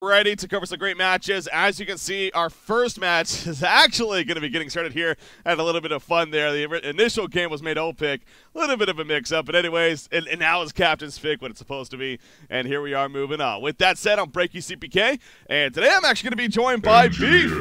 Ready to cover some great matches. As you can see, our first match is actually going to be getting started here. Had a little bit of fun there. The initial game was made O-Pick. A little bit of a mix-up, but anyways, and now it's Captain's Pick, what it's supposed to be. And here we are moving on. With that said, I'm Breaky CPK, and today I'm actually going to be joined by Beef.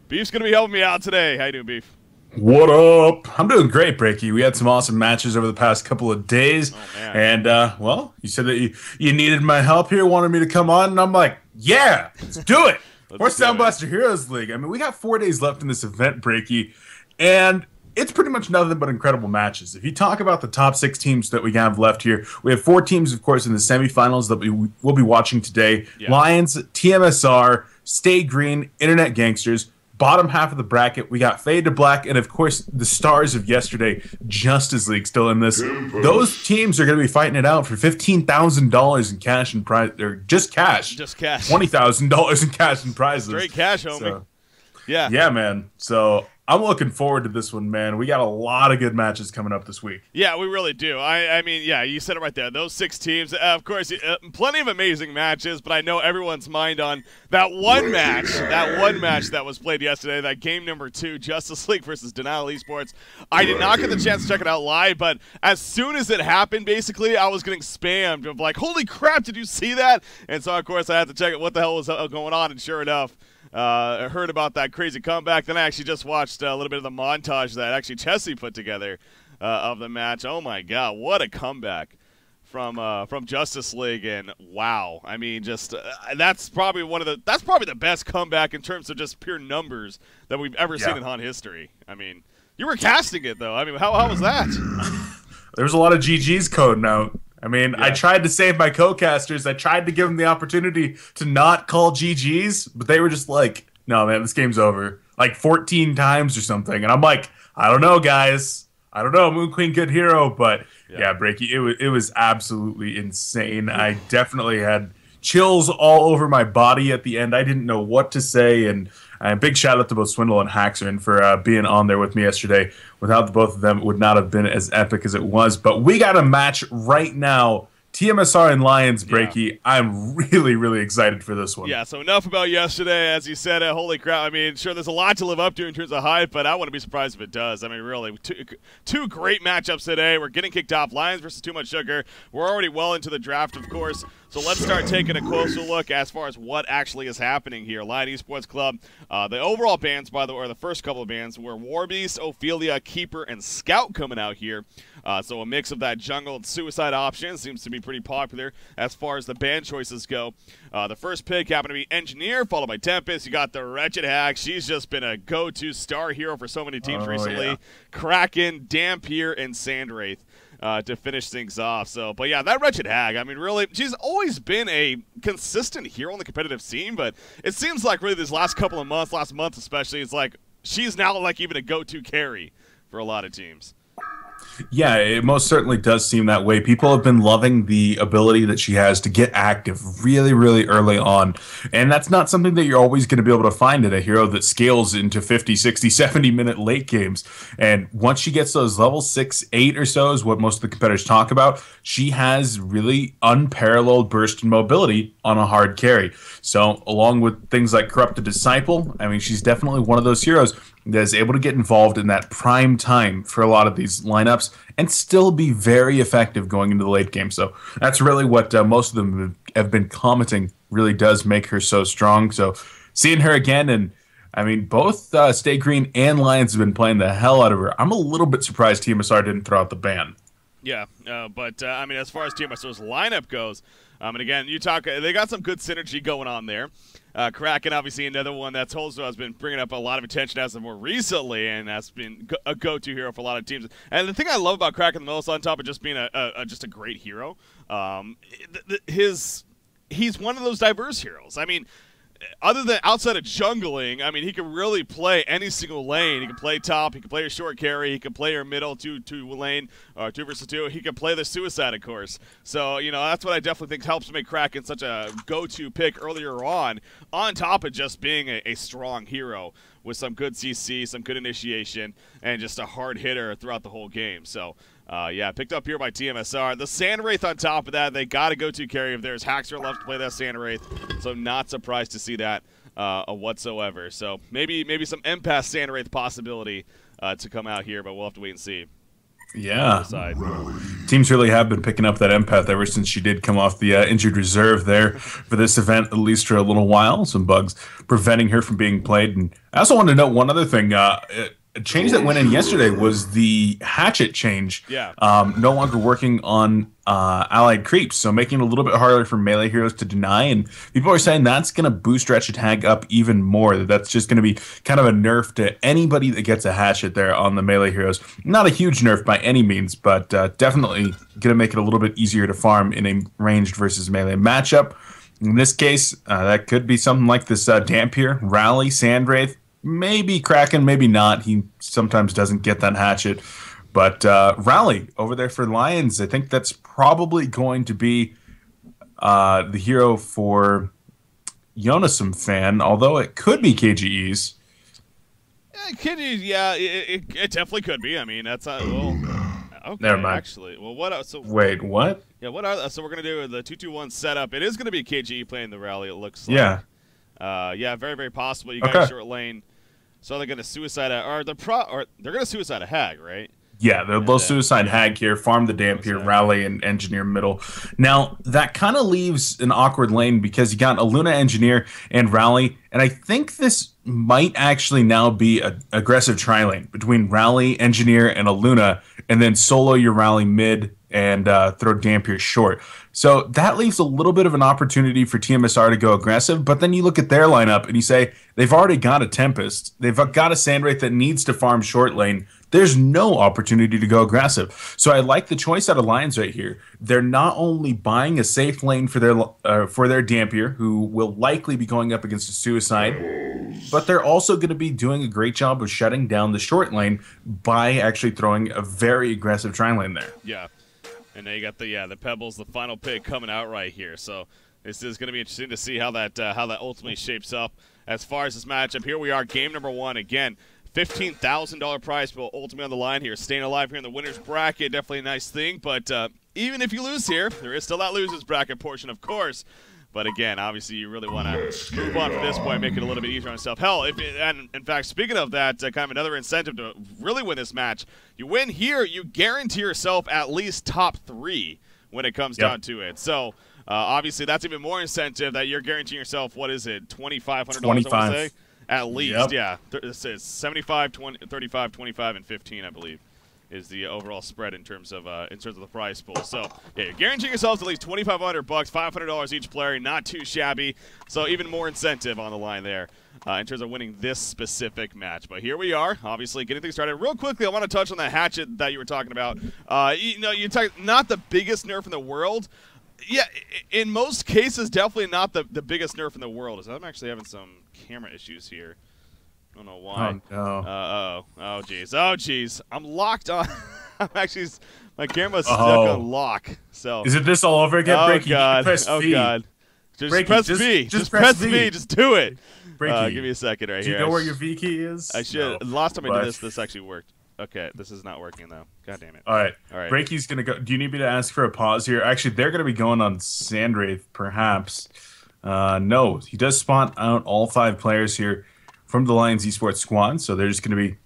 Beef's going to be helping me out today. How you doing, Beef? What up? I'm doing great, Breaky. We had some awesome matches over the past couple of days. Oh, man. And, well, you said that you needed my help here, wanted me to come on, and I'm like, yeah, let's do it. We're SoundBlaster Heroes League. I mean, we got 4 days left in this event, Breaky, and it's pretty much nothing but incredible matches. If you talk about the top 6 teams that we have left here, we have 4 teams, of course, in the semifinals that we will be watching today. Yeah. Lions, tmsR, Stay Green, Internet Gangsters. Bottom half of the bracket, we got Fade to Black, and of course, the stars of yesterday, Justice League, still in this. Those teams are going to be fighting it out for $15,000 in cash and prize, or just cash. Just cash. $20,000 in cash and prizes. Straight cash, homie. So, yeah. Yeah, man. So I'm looking forward to this one, man. We got a lot of good matches coming up this week. Yeah, we really do. I mean, yeah, you said it right there. Those 6 teams, of course, plenty of amazing matches, but I know everyone's mind on that one match that was played yesterday, that game number 2, Justice League versus Denial Esports. I did not get the chance to check it out live, but as soon as it happened, basically, I was getting spammed of like, holy crap, did you see that? And so, of course, I had to check it, what the hell was going on, and sure enough, I heard about that crazy comeback. Then I actually just watched a little bit of the montage that actually Chessie put together of the match. Oh my God, what a comeback from Justice League! And wow, I mean, just that's probably the best comeback in terms of just pure numbers that we've ever seen in HUN history. I mean, you were casting it though. I mean, how was that? There was a lot of GG's coding out. I mean, I tried to save my co-casters. I tried to give them the opportunity to not call GG's, but they were just like, no, man, this game's over. Like 14 times or something. And I'm like, I don't know, guys. I don't know, Moon Queen, good hero. But, yeah, Breaky, it was absolutely insane. I definitely had chills all over my body at the end. I didn't know what to say. And big shout out to both Swindle and Haxern for being on there with me yesterday. Without the both of them, it would not have been as epic as it was. But we got a match right now. tmsR and Lions, Breaky. Yeah. I'm really, really excited for this one. Yeah, so enough about yesterday. As you said, holy crap. I mean, sure, there's a lot to live up to in terms of hype, but I wouldn't be surprised if it does. I mean, really, two great matchups today. We're getting kicked off. Lions versus Too Much Sugar. We're already well into the draft, of course. So let's start taking a closer look as far as what actually is happening here. Lion Esports Club. The overall bans, by the way, or the first couple of bans, were Warbeast, Ophelia, Keeper, and Scout coming out here. So a mix of that jungle and suicide option seems to be pretty popular as far as the ban choices go. The first pick happened to be Engineer, followed by Tempest. You got the Wretched Hag. She's just been a go-to star hero for so many teams recently. Yeah. Kraken, Dampier, and Sandwraith. To finish things off. So, but yeah, that Wretched Hag, I mean, really, she's always been a consistent hero on the competitive scene, but it seems like really these last couple of months, last month especially, it's like she's now like even a go-to carry for a lot of teams. Yeah, it most certainly does seem that way. People have been loving the ability that she has to get active really, really early on. And that's not something that you're always going to be able to find in a hero that scales into 50, 60, 70-minute late games. And once she gets those level 6, 8 or so is what most of the competitors talk about, she has really unparalleled burst and mobility on a hard carry. So along with things like Corrupted Disciple, I mean, she's definitely one of those heroes that is able to get involved in that prime time for a lot of these lineups and still be very effective going into the late game. So that's really what most of them have been commenting really does make her so strong. So seeing her again, and I mean, both Stay Green and Lions have been playing the hell out of her. I'm a little bit surprised tmsR didn't throw out the ban. Yeah, but I mean, as far as tmsR's lineup goes, and again, they got some good synergy going on there. Kraken, obviously, another one that's also has been bringing up a lot of attention as of more recently, and has been a go-to hero for a lot of teams. And the thing I love about Kraken the most, on top of just being just a great hero, he's one of those diverse heroes. I mean, other than outside of jungling, I mean, he can really play any single lane. He can play top, he can play a short carry, he can play your middle, two lane, 2 versus 2. He can play the suicide, of course. So, you know, that's what I definitely think helps make Kraken such a go-to pick earlier on top of just being a strong hero with some good CC, some good initiation, and just a hard hitter throughout the whole game. So, Yeah, picked up here by tmsR. The Sandwraith on top of that, they got a go-to carry of theirs. Haxor left to play that Sandwraith, so not surprised to see that whatsoever. So maybe some Empath Sandwraith possibility to come out here, but we'll have to wait and see. Yeah, teams really have been picking up that Empath ever since she did come off the injured reserve there for this event, at least for a little while. Some bugs preventing her from being played. And I also wanted to note one other thing. A change that went in yesterday was the hatchet change. Yeah. No longer working on allied creeps, so making it a little bit harder for melee heroes to deny. And people are saying that's going to boost Wretched Hag up even more. That's just going to be kind of a nerf to anybody that gets a hatchet there on the melee heroes. Not a huge nerf by any means, but definitely going to make it a little bit easier to farm in a ranged versus melee matchup. In this case, that could be something like this Dampier, Rally, Sandwraith. Maybe Kraken, maybe not. He sometimes doesn't get that hatchet. But Rally over there for Lions, I think that's probably going to be the hero for Yonasom fan, although it could be KGE's. Yeah, it definitely could be. I mean, that's not, well, okay, never mind. Actually. Well, what else? So, wait, what? Yeah, so we're going to do the 2-2-1 setup. It is going to be KGE playing the Rally, it looks like. Yeah. Yeah, very, very possible. You got short lane. So they're going to suicide they're going to suicide a Hag, right? Yeah, they'll suicide Hag here, farm the Dampier, Rally, and Engineer middle. Now, that kind of leaves an awkward lane because you got a Luna Engineer and Rally, and I think this might actually now be an aggressive tri-lane between Rally, Engineer, and a Luna, and then solo your Rally mid and throw Dampier short. So that leaves a little bit of an opportunity for tmsR to go aggressive, but then you look at their lineup and you say, they've already got a Tempest, they've got a Sandwraith that needs to farm short lane. There's no opportunity to go aggressive. So I like the choice out of Lions right here. They're not only buying a safe lane for their Dampier, who will likely be going up against a Suicide, but they're also going to be doing a great job of shutting down the short lane by actually throwing a very aggressive tri-lane there. Yeah. And now you got the Pebbles, the final pick coming out right here. So this is going to be interesting to see how that ultimately shapes up as far as this matchup. Here we are, game number 1. Again, $15,000 prize pool ultimately on the line here. Staying alive here in the winner's bracket, definitely a nice thing. But even if you lose here, there is still that loser's bracket portion, of course. But again, obviously, you really want to move on from this point, make it a little bit easier on yourself. Hell, and in fact, speaking of that, kind of another incentive to really win this match, you win here, you guarantee yourself at least top 3 when it comes down to it. So, obviously, that's even more incentive that you're guaranteeing yourself, what is it, $2,500, I want to say? At least, yeah. It's 75, 20, 35, 25, and 15, I believe, is the overall spread in terms of the prize pool. So yeah, you're guaranteeing yourselves at least $2,500, $500 each player, not too shabby. So even more incentive on the line there in terms of winning this specific match. But here we are, obviously getting things started. Real quickly, I want to touch on that hatchet that you were talking about. You talk not the biggest nerf in the world. Yeah, in most cases, definitely not the biggest nerf in the world. I'm actually having some camera issues here. I don't know why. Oh, no. Oh, jeez. Oh, jeez. I'm locked on. My camera's stuck on lock. So. Is it this all over again, Breaky? God. Press V. God. Just Breaky, press V. Just press V. Just do it. Breaky. Give me a second right here. Do you know where your V key is? I should. No. Last time I did this actually worked. Okay, this is not working, though. God damn it. All right. Breaky's going to go. Do you need me to ask for a pause here? Actually, they're going to be going on Sandwraith, perhaps. No, he does spawn out all 5 players here from the Lions Esports squad, so they're just going to be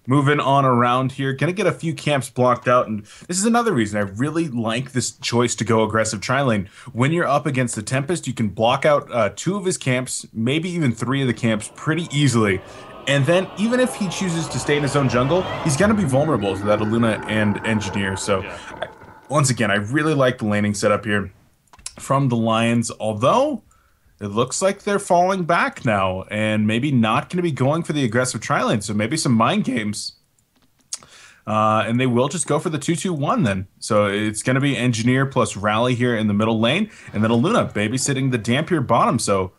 moving on around here. Going to get a few camps blocked out, and this is another reason I really like this choice to go aggressive tri-lane. When you're up against the Tempest, you can block out 2 of his camps, maybe even 3 of the camps pretty easily. And then even if he chooses to stay in his own jungle, he's going to be vulnerable to that Luna and Engineer. So once again, I really like the laning setup here from the Lions, although it looks like they're falling back now and maybe not going to be going for the aggressive tri-lane. So maybe some mind games. And they will just go for the 2-2-1 then. So it's going to be Engineer plus Rally here in the middle lane. And then a Luna babysitting the Dampier bottom. So,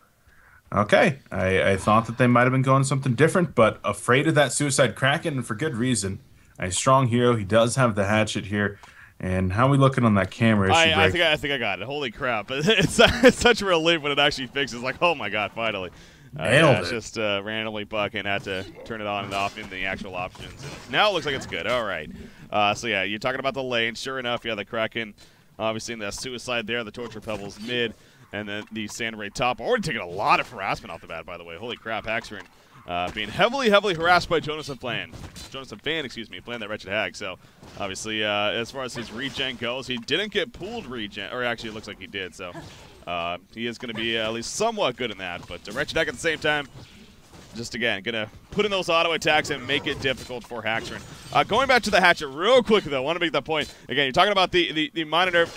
okay. I thought that they might have been going something different, but afraid of that Suicide Kraken, and for good reason. A strong hero. He does have the hatchet here. And how are we looking on that camera? I think I got it. Holy crap. It's such a relief when it actually fixes. Like, oh my god, finally. Nailed it's it. just randomly bucking, had to turn it on and off in the actual options. And now it looks like it's good. All right. So yeah, you're talking about the lane. Sure enough, yeah, the Kraken, obviously in that suicide there, the Torture Pebbles mid, and then the Sand Ray top. Already taking a lot of harassment off the bat, by the way. Holy crap, Haxrin being heavily harassed by Jonathan Fan, excuse me, playing that Wretched Hag. So obviously, as far as his regen goes, he didn't get pooled regen, or actually it looks like he did. So he is going to be at least somewhat good in that. But Wretched Hag at the same time, just again, going to put in those auto attacks and make it difficult for Haxrin. Going back to the Hatchet real quick, though, I want to make that point. Again, you're talking about the monitor.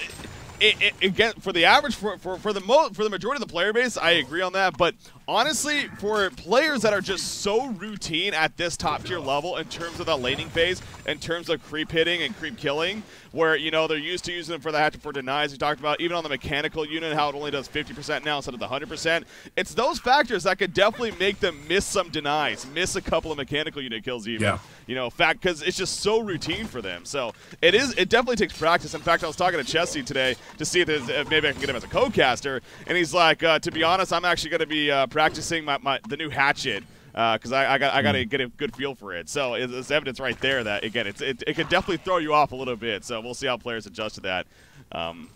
Again, for the average, for the majority of the player base, I agree on that. But honestly, for players that are just so routine at this top tier level in terms of the laning phase, in terms of creep hitting and creep killing, where they're used to using them for the Hatchet for denies. We talked about even on the mechanical unit how it only does 50% now instead of the 100%. It's those factors that could definitely make them miss some denies, miss a couple of mechanical unit kills even. Yeah. Because it's just so routine for them. So it definitely takes practice. In fact, I was talking to Chessie today to see if maybe I can get him as a co-caster, and he's like, to be honest, I'm actually going to be practicing the new Hatchet because I got to get a good feel for it. So it's evidence right there that, again, it could definitely throw you off a little bit. So we'll see how players adjust to that.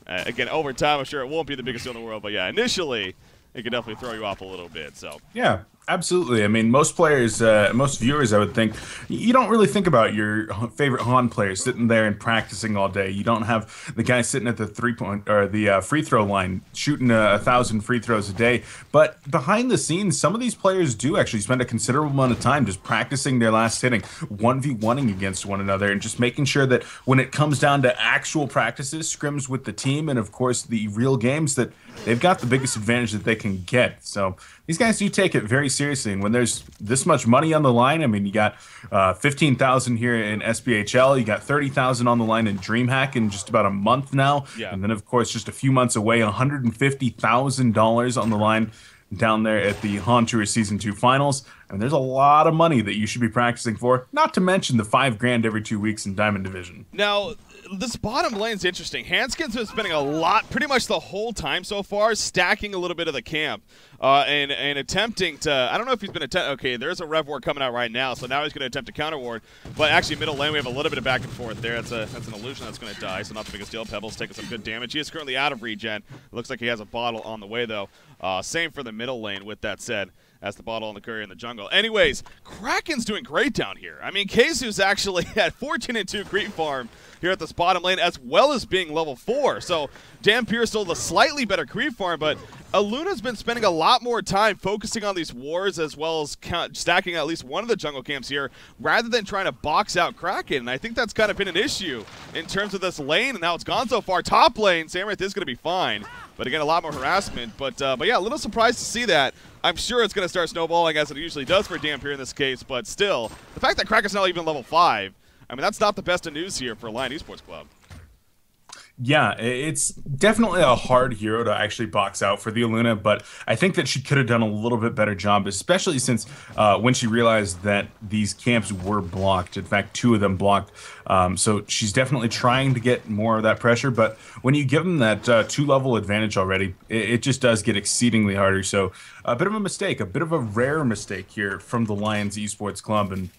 Again, over time, I'm sure it won't be the biggest deal in the world, but yeah, initially it could definitely throw you off a little bit. So yeah. Absolutely. I mean, most players, most viewers, I would think, you don't really think about your favorite Han player sitting there and practicing all day. You don't have the guy sitting at the three-point or the free throw line shooting 1,000 free throws a day. But behind the scenes, some of these players do actually spend a considerable amount of time just practicing their last hitting, 1v1ing against one another, and just making sure that when it comes down to actual practices, scrims with the team, and of course the real games, that they've got the biggest advantage that they can get. So these guys do take it very seriously, and when there's this much money on the line, I mean, you got 15,000 here in SBHL, you got 30,000 on the line in DreamHack in just about a month now, and then of course just a few months away, $150,000 on the line down there at the Han Tour Season 2 Finals. And there's a lot of money that you should be practicing for, not to mention the $5,000 every 2 weeks in Diamond Division. Now, this bottom lane's interesting. Hanskin's been spending a lot, pretty much the whole time so far, stacking a little bit of the camp and attempting to, I don't know if he's been okay, there's a rev ward coming out right now, so now he's going to attempt to counter ward. But actually, middle lane, we have a little bit of back and forth there. That's an illusion that's going to die, so not the biggest deal. Pebbles taking some good damage. He is currently out of regen. It looks like he has a bottle on the way, though. Same for the middle lane, with that said. As the bottle on the courier in the jungle. Anyways, Kraken's doing great down here. I mean, Keizu's actually at 14-2 creep farm here at this bottom lane, as well as being level 4. So Dampier still the slightly better creep farm, but Aluna's been spending a lot more time focusing on these wars, as well as stacking at least one of the jungle camps here, rather than trying to box out Kraken. And I think that's kind of been an issue in terms of this lane and how it's gone so far. Top lane, Samrath is going to be fine, but again, a lot more harassment. But yeah, a little surprised to see that. I'm sure it's going to start snowballing, as it usually does for Dampier in this case, but still, the fact that Kraken's not even level 5, I mean, that's not the best of news here for Lion Esports Club. Yeah, it's definitely a hard hero to actually box out for the Aluna, but I think that she could have done a little bit better job, especially since when she realized that these camps were blocked. In fact, 2 of them blocked. So she's definitely trying to get more of that pressure, but when you give them that 2-level advantage already, it just does get exceedingly harder. So a bit of a mistake, a bit of a rare mistake here from the Lions Esports Club, and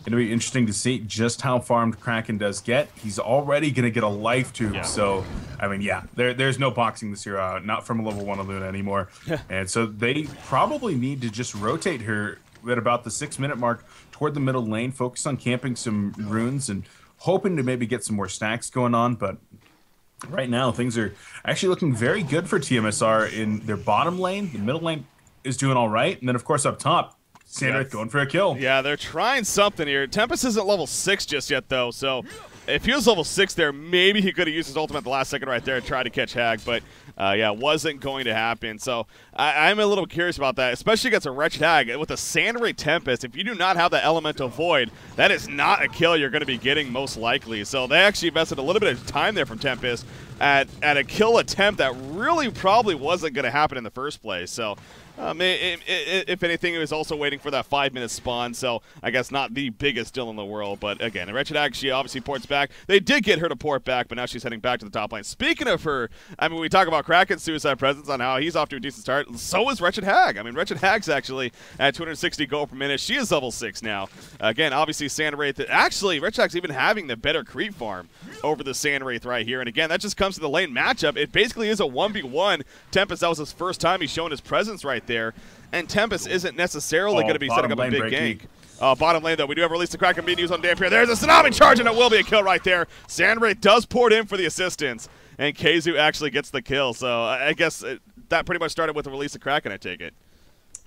it'll be interesting to see just how farmed Kraken does get. He's already going to get a life tube, so, I mean, yeah, there's no boxing this hero out, not from a level 1 Aluna anymore. And so they probably need to just rotate her at about the 6-minute mark toward the middle lane, focus on camping some runes and hoping to maybe get some more stacks going on. But right now, things are actually looking very good for tmsR in their bottom lane. The middle lane is doing all right. And then, of course, up top, Sandra going for a kill. Yeah, they're trying something here. Tempest isn't level 6 just yet, though, so if he was level 6 there, maybe he could have used his ultimate at the last second right there and tried to catch Hag, but yeah, wasn't going to happen. So I'm a little curious about that, especially against a Wretched Hag. With a Sandray Tempest, if you do not have the Elemental Void, that is not a kill you're going to be getting most likely. So they actually invested a little bit of time there from Tempest at a kill attempt that really probably wasn't going to happen in the first place. So If anything, he was also waiting for that 5-minute spawn, so I guess not the biggest deal in the world. But again, Wretched Hag, she obviously ports back. They did get her to port back, but now she's heading back to the top lane. Speaking of her, I mean, we talk about Kraken's suicide presence on how he's off to a decent start. So is Wretched Hag. I mean, Wretched Hag's actually at 260 gold per minute. She is level 6 now. Again, obviously, Sand Wraith. Actually, Wretched Hag's even having the better creep farm over the Sand Wraith right here. And again, that just comes to the lane matchup. It basically is a 1v1. Tempest, that was his first time he's shown his presence right there. And Tempest isn't necessarily going to be setting up a big gank. Bottom lane, though, we do have release the Kraken being used on Dampier. There's a Tsunami charge, and it will be a kill right there. Sandwraith does port in for the assistance, and Keizu actually gets the kill. So I guess that pretty much started with the release of Kraken, I take it.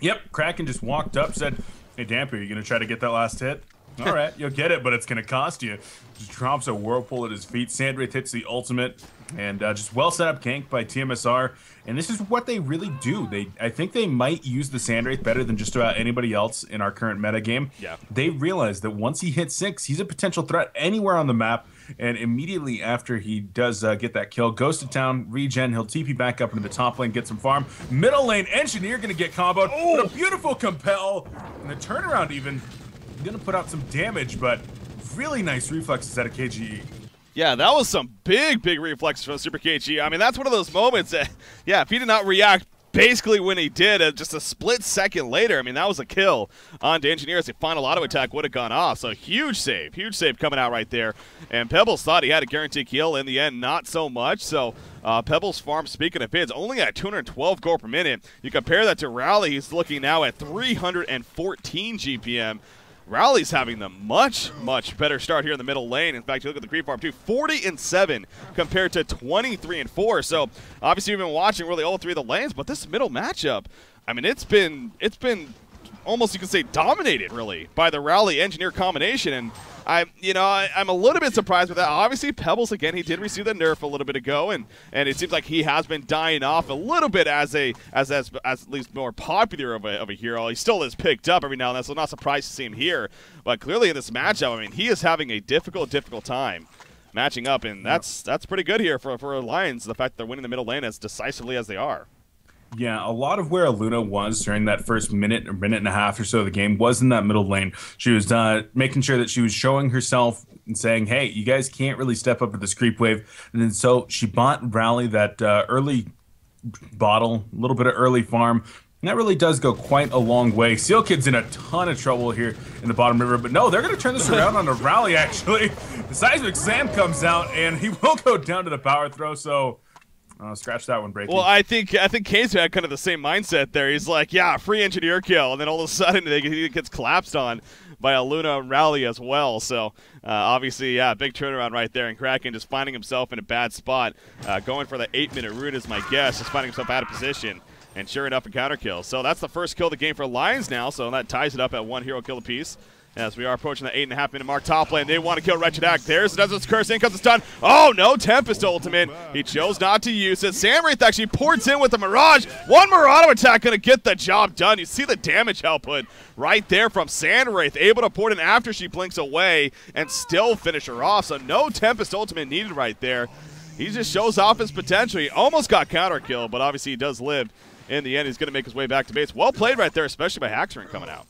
Yep, Kraken just walked up, said, hey, Dampier, you going to try to get that last hit? All right, you'll get it, but it's going to cost you. Just drops a Whirlpool at his feet. Sandwraith hits the ultimate, and just well set up gank by tmsR. And this is what they really do. I think they might use the Sandwraith better than just about anybody else in our current meta game. Yeah. They realize that once he hits 6, he's a potential threat anywhere on the map. And immediately after he does get that kill, goes to town, regen, he'll TP back up into the top lane, get some farm. Middle lane, Engineer going to get comboed. Oh! But a beautiful compel. And the turnaround even going to put out some damage, but really nice reflexes out of KGE. Yeah, that was some big reflexes from Super KG. I mean, that's one of those moments that, yeah, if he did not react basically when he did, just a split second later, I mean, that was a kill on the Engineer as the final auto attack would have gone off. So huge save coming out right there. And Pebbles thought he had a guaranteed kill. In the end, not so much. So Pebbles' farm, speaking of bids, only at 212 gold per minute. You compare that to Rally, he's looking now at 314 GPM. Rally's having the much better start here in the middle lane. In fact, you look at the creep farm too, 40-7 compared to 23-4. So obviously you've been watching really all 3 of the lanes, but this middle matchup, I mean, it's been almost, you could say, dominated really by the Rally Engineer combination. And I'm a little bit surprised with that. Obviously, Pebbles, again, he did receive the nerf a little bit ago, and it seems like he has been dying off a little bit as at least more popular of a hero. He still is picked up every now and then, so I'm not surprised to see him here. But clearly in this matchup, I mean, he is having a difficult time matching up, and that's pretty good here for Lions, the fact that they're winning the middle lane as decisively as they are. Yeah, a lot of where Luna was during that first minute or minute and a half or so of the game was in that middle lane. She was making sure that she was showing herself and saying, hey, you guys can't really step up to this creep wave. And then so she bought Rally that early bottle, a little bit of early farm. And that really does go quite a long way. Seal Kid's in a ton of trouble here in the bottom river, but no, they're going to turn this around on a Rally, actually. The Seismic Slam comes out, and he will go down to the power throw, so... scratch that one, Breaking. Well, I think Keizu had kind of the same mindset there. He's like, yeah, free Engineer kill, and then all of a sudden he gets collapsed on by a Luna Rally as well. So obviously, yeah, big turnaround right there. And Kraken just finding himself in a bad spot, going for the 8-minute rune is my guess, just finding himself out of position. And sure enough, a counter kill. So that's the first kill of the game for Lions now. So that ties it up at 1 hero kill apiece. As we are approaching the 8.5-minute mark, top lane, they want to kill Wretched Hag. There's the Desert's Curse, in comes the stun. Oh no, Tempest ultimate. He chose not to use it. Sandwraith actually ports in with the Mirage. One Murano attack gonna get the job done. You see the damage output right there from Sandwraith, able to port in after she blinks away and still finish her off. So no Tempest ultimate needed right there. He just shows off his potential. He almost got counter kill, but obviously he does live. In the end, he's gonna make his way back to base. Well played right there, especially by Haxorin coming out.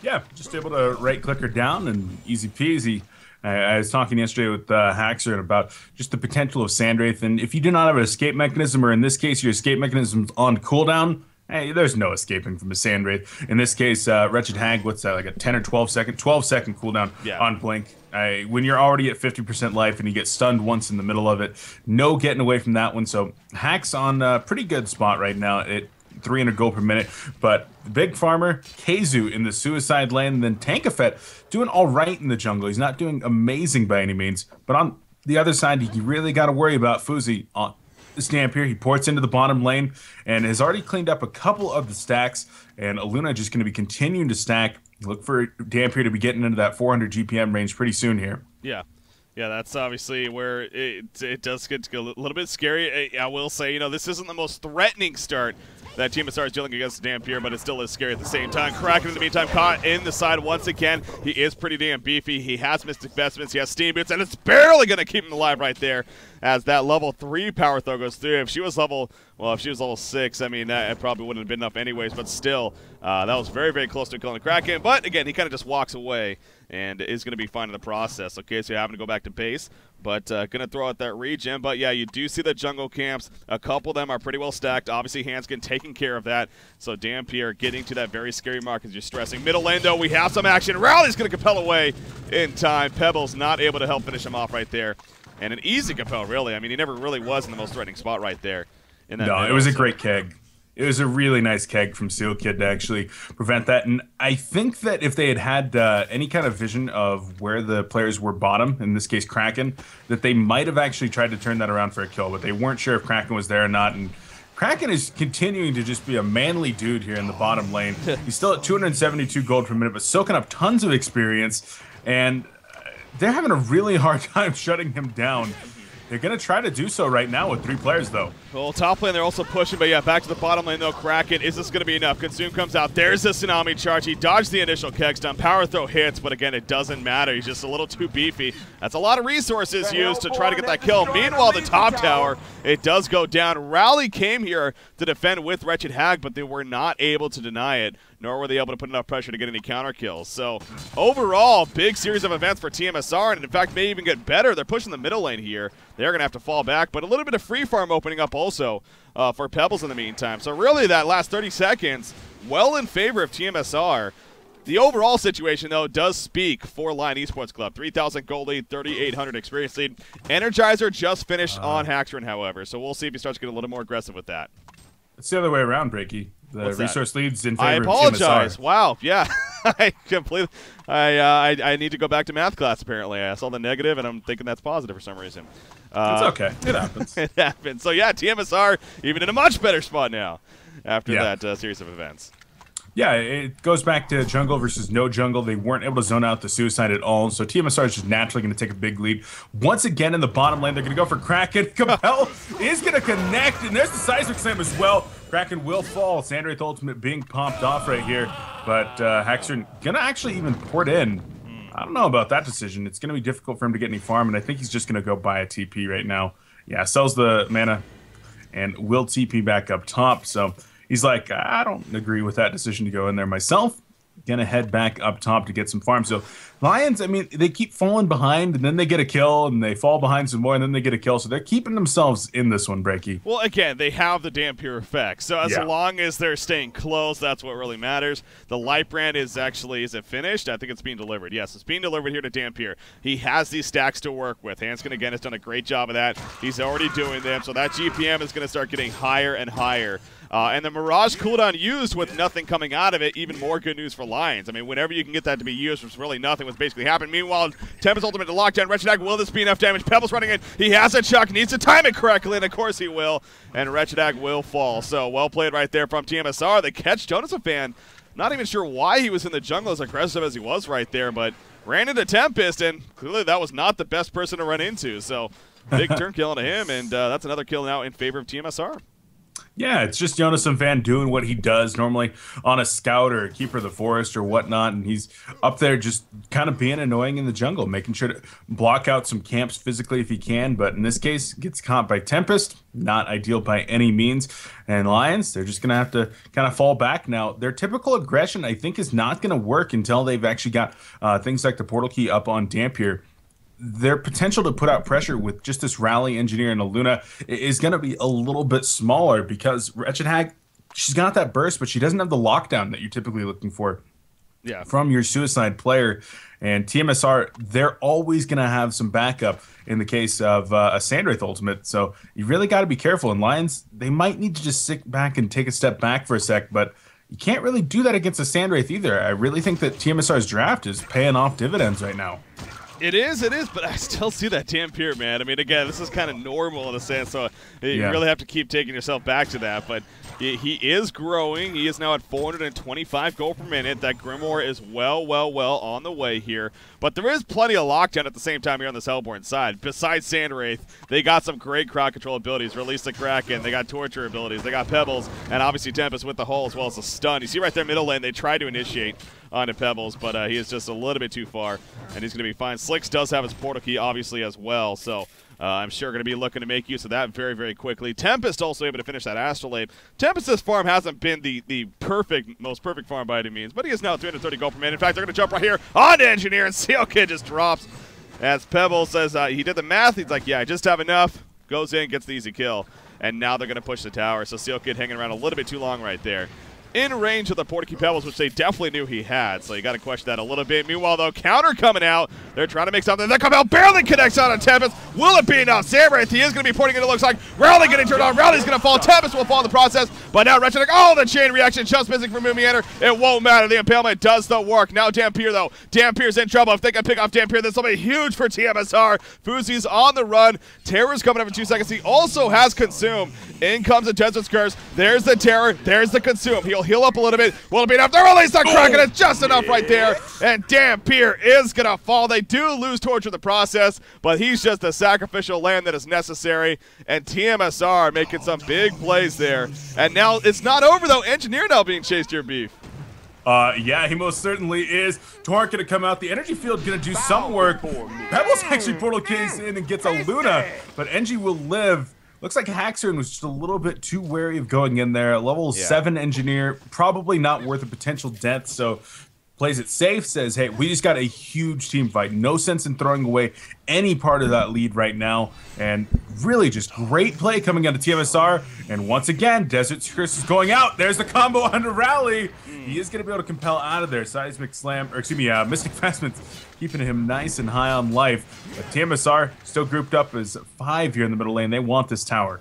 Yeah, just able to right-click her down and easy peasy. I was talking yesterday with Haxorin about just the potential of Sandwraith, and if you do not have an escape mechanism, or in this case, your escape mechanism's on cooldown, hey, there's no escaping from a Sandwraith. In this case, Wretched Hag, what's that, like a 10 or 12-second cooldown on Blink. When you're already at 50% life and you get stunned once in the middle of it, no getting away from that one. So Hack's on a pretty good spot right now at 300 gold per minute, but the big farmer, Keizu in the suicide lane, and then Tankafet doing all right in the jungle. He's not doing amazing by any means, but on the other side, you really got to worry about Fuzi on this Dampier. He ports into the bottom lane and has already cleaned up a couple of the stacks, and Aluna just going to be continuing to stack. Look for Dampier to be getting into that 400 GPM range pretty soon here. Yeah. Yeah, that's obviously where it does get a little bit scary. I will say, this isn't the most threatening start that tmsR is dealing against Dampier, but it still is scary at the same time. Kraken, in the meantime, caught in the side once again. He is pretty damn beefy. He has Mystic Vestments. He has Steam Boots, and it's barely going to keep him alive right there as that level 3 power throw goes through. If she was level Well, if she was level 6, I mean, that probably wouldn't have been enough anyways, but still, that was very, very close to killing the Kraken. But, again, he kind of just walks away and is going to be fine in the process. Okay, so you're having to go back to base, but going to throw out that regen. But, yeah, you do see the jungle camps. A couple of them are pretty well stacked. Obviously, Hanskin taking care of that. So, Dampier getting to that very scary mark as you're stressing. Middle lane, though, we have some action. Rowley's going to compel away in time. Pebbles not able to help finish him off right there. And an easy compel, really. I mean, he never really was in the most threatening spot right there. No, it was a great keg. It was a really nice keg from Seal Kid to actually prevent that. And I think that if they had any kind of vision of where the players were bottom, in this case Kraken, that they might have actually tried to turn that around for a kill, but they weren't sure if Kraken was there or not. And Kraken is continuing to just be a manly dude here in the bottom lane. He's still at 272 gold per minute, but soaking up tons of experience. And they're having a really hard time shutting him down. They're going to try to do so right now with 3 players, though. Well, top lane, they're also pushing, but yeah, back to the bottom lane, though. Kraken, is this going to be enough? Consume comes out. There's the Tsunami charge. He dodged the initial keg stun. Power throw hits, but again, it doesn't matter. He's just a little too beefy. That's a lot of resources used to try to get that kill. Meanwhile, the top tower, it does go down. Rally came here to defend with Wretched Hag, but they were not able to deny it, nor were they able to put enough pressure to get any counter kills. So, overall, big series of events for tmsR, and in fact, may even get better. They're pushing the middle lane here. They're going to have to fall back, but a little bit of free farm opening up also for Pebbles in the meantime. So really that last 30 seconds, well in favor of tmsR. The overall situation, though, does speak for Lion Esports Club. 3,000 gold lead, 3,800 experience lead. Energizer just finished on Haxtron, however, so we'll see if he starts to get a little more aggressive with that. It's the other way around, Breaky. The resource leads in favor I of apologize. tmsR. Wow, yeah. I need to go back to math class, apparently. I saw the negative, and I'm thinking that's positive for some reason. It's okay. It happens. It happens. So, yeah, tmsR even in a much better spot now after that series of events. Yeah, it goes back to jungle versus no jungle. They weren't able to zone out the suicide at all, so tmsR is just naturally going to take a big lead. Once again in the bottom lane, they're going to go for Kraken. Compel is going to connect, and there's the seismic slam as well. Kraken will fall. Sandwraith ultimate being popped off right here, but Haxtron going to actually even port in. I don't know about that decision. It's going to be difficult for him to get any farm, and I think he's just going to go buy a TP right now. Yeah, sells the mana and will TP back up top, so he's like, I don't agree with that decision to go in there myself. Gonna head back up top to get some farm. So Lions, I mean, they keep falling behind, and then they get a kill, and they fall behind some more, and then they get a kill. So they're keeping themselves in this one, Breaky. Well, again, they have the Dampier effect. So as long as they're staying close, that's what really matters. The light brand is actually, is it finished? I think it's being delivered. Yes, it's being delivered here to Dampier. He has these stacks to work with. Hanskin, again, has done a great job of that. He's already doing them. So that GPM is going to start getting higher and higher. And the Mirage cooldown used with nothing coming out of it, even more good news for Lions. I mean, whenever you can get that to be used, which really nothing was basically happening. Meanwhile, Tempest ultimate to lockdown. Wretched Hag, will this be enough damage? Pebbles running in. He has a chuck, needs to time it correctly, and of course he will. And Wretched Hag will fall. So well played right there from tmsR. They catch Jonas a fan. Not even sure why he was in the jungle as aggressive as he was right there, but ran into Tempest, and clearly that was not the best person to run into. So big turn kill to him, and that's another kill now in favor of tmsR. Yeah, it's just Jonas Van doing what he does normally on a scout or a keeper of the forest or whatnot, and he's up there just kind of being annoying in the jungle, making sure to block out some camps physically if he can, but in this case, gets caught by Tempest. Not ideal by any means. And Lions, they're just going to have to kind of fall back now. Their typical aggression, I think, is not going to work until they've actually got things like the portal key up on Dampier. Their potential to put out pressure with just this rally engineer and a Luna is going to be a little bit smaller because Wretched Hag, she's got that burst, but she doesn't have the lockdown that you're typically looking for from your suicide player. And tmsR, they're always going to have some backup in the case of a Sandwraith ultimate. So you really got to be careful. And Lions, they might need to just sit back and take a step back for a sec, but you can't really do that against a Sandwraith either. I really think that tmsR's draft is paying off dividends right now. It is, but I still see that Dampier, man. I mean, again, this is kind of normal in a sense, so you really have to keep taking yourself back to that. But he is growing. He is now at 425 gold per minute. That Grimoire is well on the way here. But there is plenty of lockdown at the same time here on this Hellborn side. Besides Sandwraith, they got some great crowd control abilities. Release the Kraken. They got torture abilities. They got Pebbles, and obviously Tempest with the hull as well as the stun. You see right there middle lane, they tried to initiate onto Pebbles, but he is just a little bit too far, and he's going to be fine. Slicks does have his portal key, obviously, as well. So I'm sure going to be looking to make use of that very, very quickly. Tempest also able to finish that Astrolabe. Tempest's farm hasn't been the most perfect farm by any means, but he is now 330 gold per minute. In fact, they're going to jump right here on Engineer, and Seal Kid just drops. As Pebble says he did the math, he's like, yeah, I just have enough. Goes in, gets the easy kill, and now they're going to push the tower. So Seal Kid hanging around a little bit too long right there. In range of the Portkey Pebbles, which they definitely knew he had, so you got to question that a little bit. Meanwhile, though, counter coming out. They're trying to make something. That come out barely connects out on Tempest. Will it be enough? Samwraith, he is going to be porting it, it looks like. Rowley getting turned on. Rowley's going to fall. Tempest will fall in the process, but now Wretched, oh, the chain reaction just missing from Moomiander. It won't matter. The impalement does the work. Now Dampier, though. Dampier's in trouble. If they can pick off Dampier, this will be huge for tmsR. Fuzi's on the run. Terror's coming up in 2 seconds. He also has Consume. In comes the Desert's Curse. There's the Terror. There's the Consume. He'll heal up a little bit. Will it be enough? They're released the Kraken. It's just enough right there. And Dampier is going to fall. They do lose Torch in the process, but he's just the sacrificial lamb that is necessary. And tmsR making some big plays there. And now it's not over, though. Engineer now being chased here, Beef. Yeah, he most certainly is. Torrent gonna come out. The energy field gonna do some work. Pebbles actually portal kings in and gets a Luna, but Engie will live. Looks like Haxorn was just a little bit too wary of going in there. Level 7 Engineer, probably not worth a potential death, so plays it safe, says, hey, we just got a huge team fight. No sense in throwing away any part of that lead right now. And really just great play coming out of tmsR. And once again, Desert's Curse is going out. There's the combo under Rally. He is going to be able to compel out of there. Seismic Slam, or excuse me, Mystic Vestments keeping him nice and high on life. But tmsR still grouped up as 5 here in the middle lane. They want this tower.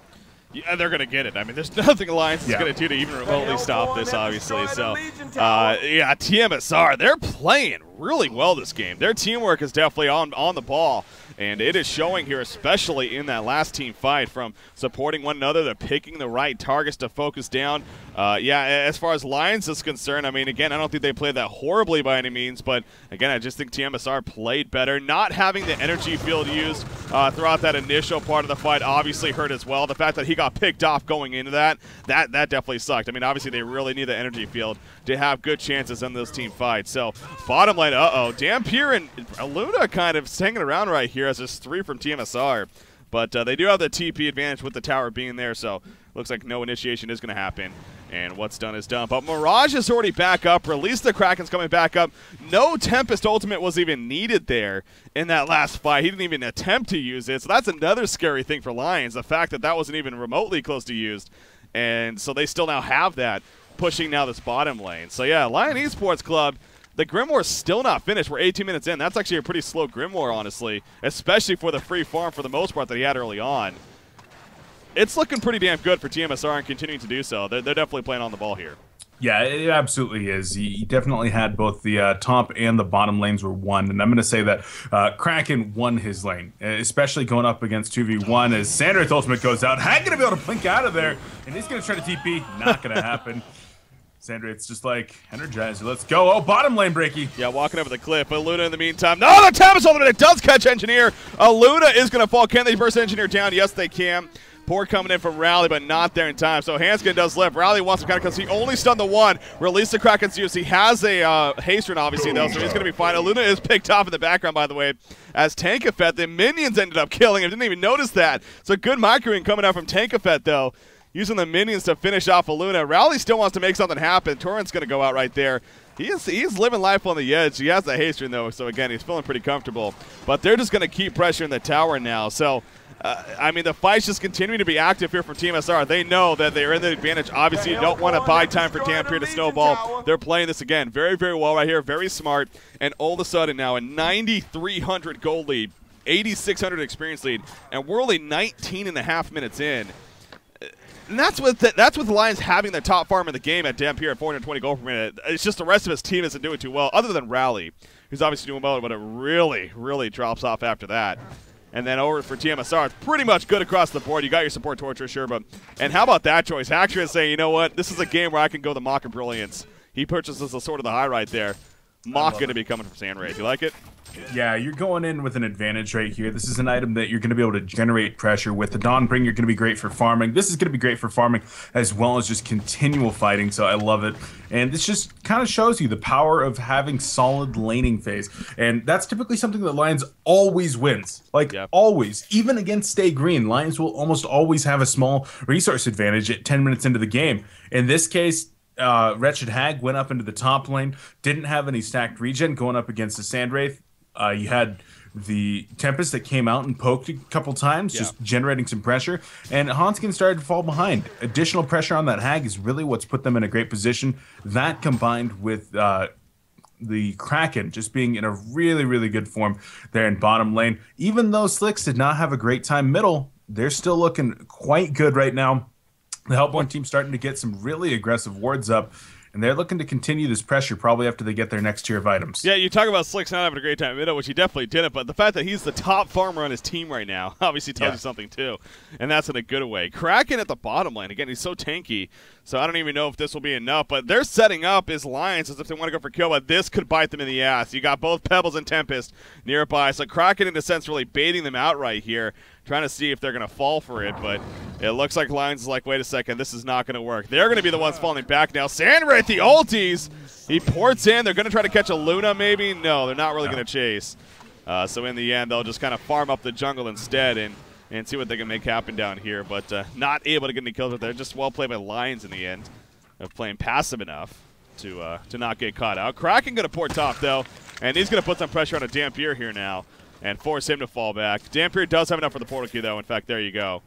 Yeah, they're going to get it. I mean, there's nothing Alliance is going to do to even remotely stop this, obviously. So, yeah, tmsR, they're playing really well this game. Their teamwork is definitely on the ball, and it is showing here, especially in that last team fight, from supporting one another. They're picking the right targets to focus down. Yeah, as far as Lions is concerned, I mean, again, I don't think they played that horribly by any means, but again, I just think tmsR played better. Not having the energy field used throughout that initial part of the fight obviously hurt as well. The fact that he got picked off going into that definitely sucked. I mean, obviously they really need the energy field to have good chances in those team fights. So, bottom line, Dampier and Luna kind of hanging around right here as there's 3 from tmsR. But they do have the TP advantage with the tower being there, so looks like no initiation is going to happen. And what's done is done. But Mirage is already back up. Release the Kraken's coming back up. No Tempest Ultimate was even needed there in that last fight. He didn't even attempt to use it. So that's another scary thing for Lions, the fact that that wasn't even remotely close to used. And so they still now have that, pushing now this bottom lane. So yeah, Lion Esports Club, the Grimoire's still not finished. We're 18 minutes in. That's actually a pretty slow Grimoire, honestly, especially for the free farm for the most part that he had early on. It's looking pretty damn good for tmsR and continuing to do so. They're definitely playing on the ball here. Yeah, it absolutely is. He definitely had both the top and the bottom lanes were won, and I'm going to say that Kraken won his lane, especially going up against 2v1 as Sandra's ultimate goes out. Hag going to be able to blink out of there, and he's going to try to TP. Not going to happen. Sandra, it's just like, Energizer, let's go. Oh, bottom lane breaky. Yeah, walking over the cliff, but Luna in the meantime. No, the Tempest ultimate, it does catch Engineer. Luna is going to fall. Can they burst Engineer down? Yes, they can. Poor coming in from Rally, but not there in time. So Hanskin does live. Rally wants to kind of, because he only stunned the one. Release the Kraken's use. He has a haste rune, obviously, though, so he's going to be fine. Luna is picked off in the background, by the way, as Tankafet. The minions ended up killing him. Didn't even notice that. So good microing coming out from Tankafet, though, using the minions to finish off Luna. Rally still wants to make something happen. Torrent's going to go out right there. He's living life on the edge. He has the haste rune, though, so again, he's feeling pretty comfortable. But they're just going to keep pressuring the tower now. So, I mean, the fight's just continuing to be active here from tmsR. They know that they're in the advantage. Obviously, you don't want to buy time for Dampier to snowball. They're playing this again very, very well right here. Very smart. And all of a sudden now, a 9,300 gold lead, 8,600 experience lead, and we're only 19.5 minutes in. And that's with the Lions having the top farm in the game at Dampier at 420 gold per minute. It's just the rest of his team isn't doing too well, other than Rally, who's obviously doing well, but it really, really drops off after that. And then over for tmsR, it's pretty much good across the board. You got your support torture, sure, but and how about that choice? Haxor is saying, you know what, this is a game where I can go the Mock of Brilliance. He purchases the Sword of the High right there. Mock going to be coming from Sandwraith. You like it? Yeah, you're going in with an advantage right here. This is an item that you're going to be able to generate pressure with. The Dawnbring, you're going to be great for farming. This is going to be great for farming as well as just continual fighting, so I love it. And this just kind of shows you the power of having solid laning phase. And that's typically something that Lions always wins. Like, always. Even against Stay Green, Lions will almost always have a small resource advantage at 10 minutes into the game. In this case, Wretched Hag went up into the top lane, didn't have any stacked regen going up against the Sandwraith. You had the Tempest that came out and poked a couple times, just generating some pressure, and Hanskin started to fall behind. Additional pressure on that Hag is really what's put them in a great position. That combined with the Kraken just being in a really, really good form there in bottom lane. Even though Slicks did not have a great time middle, they're still looking quite good right now. The Hellborn team starting to get some really aggressive wards up, and they're looking to continue this pressure probably after they get their next tier of items. Yeah, you talk about Slicks not having a great time middle, which he definitely didn't, but the fact that he's the top farmer on his team right now obviously tells you something too, and that's in a good way. Kraken at the bottom lane, again, he's so tanky, so I don't even know if this will be enough, but they're setting up his Lions as if they want to go for kill, but this could bite them in the ass. You got both Pebbles and Tempest nearby, so Kraken in a sense really baiting them out right here, trying to see if they're going to fall for it, but it looks like Lions is like, wait a second, this is not going to work. They're going to be the ones falling back now. Sandwraith, the ulties, he ports in. They're going to try to catch a Luna maybe? No, they're not really going to chase. So in the end, they'll just kind of farm up the jungle instead and see what they can make happen down here, but not able to get any kills with there. Just well played by Lions in the end of playing passive enough to not get caught out. Kraken going to port top, though, and he's going to put some pressure on a Dampier here now and force him to fall back. Dampier does have enough for the portal key, though. In fact, there you go.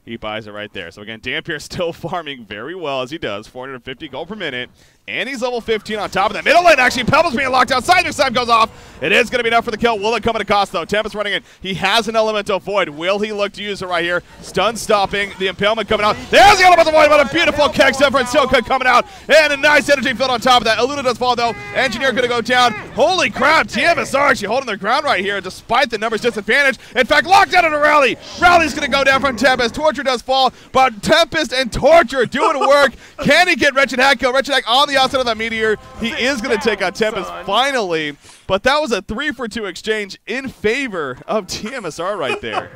He buys it right there. So, again, Dampier still farming very well as he does. 450 gold per minute. And he's level 15 on top of that. Middle lane, actually, Pebbles being locked out. Seismic Slam goes off. It is going to be enough for the kill. Will it come at a cost, though? Tempest running in. He has an Elemental Void. Will he look to use it right here? Stun stopping. The Impalement coming out. There's the Elemental Void, but a beautiful Keg Separate Silka coming out. And a nice energy field on top of that. Aluna does fall, though. Engineer going to go down. Holy crap. tmsR actually holding their ground right here despite the numbers disadvantage. In fact, locked out on a Rally. Rally's going to go down from Tempest. Torture does fall, but Tempest and Torture doing work. Can he get Wretched Hag kill? Wretched Hag on the outside of that Meteor. He is going to take out Tempest finally, but that was a 3-for-2 exchange in favor of tmsR right there.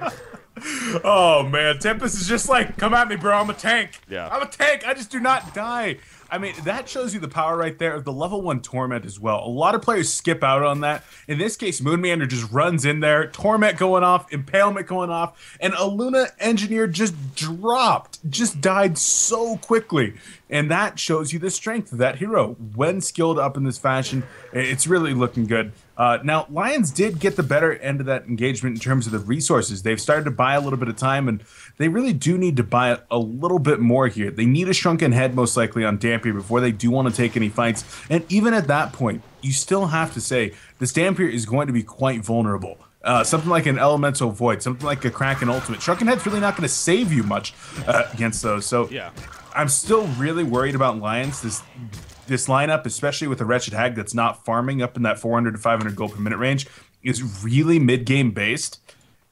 Oh, man. Tempest is just like, come at me, bro. I'm a tank. Yeah. I'm a tank. I just do not die. I mean, that shows you the power right there of the level 1 Torment as well. A lot of players skip out on that. In this case, Moonmeander just runs in there. Torment going off, Impalement going off, and Aluna Engineer just dropped. Just died so quickly. And that shows you the strength of that hero. When skilled up in this fashion, it's really looking good. Now, Lions did get the better end of that engagement in terms of the resources. They've started to buy a little bit of time, and they really do need to buy a little bit more here. They need a shrunken head, most likely, on Dampier before they do want to take any fights. And even at that point, you still have to say this Dampier is going to be quite vulnerable. Something like an Elemental Void, something like a Kraken Ultimate. Shrunken Head's really not going to save you much against those. So yeah, I'm still really worried about Lions. This lineup, especially with a Wretched Hag that's not farming up in that 400 to 500 gold per minute range, is really mid-game based,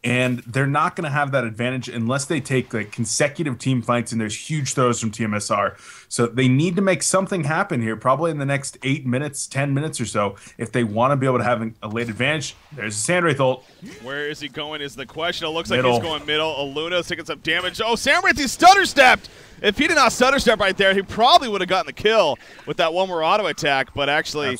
and they're not going to have that advantage unless they take like consecutive team fights and there's huge throws from tmsR. So they need to make something happen here, probably in the next 8 minutes, 10 minutes or so, if they want to be able to have a late advantage. There's a Sandwraith ult. Where is he going is the question. It looks like he's going middle. Aluna's taking some damage. Oh, Sandwraith, he stutter stepped. If he did not stutter step right there, he probably would have gotten the kill with that one more auto attack. But actually,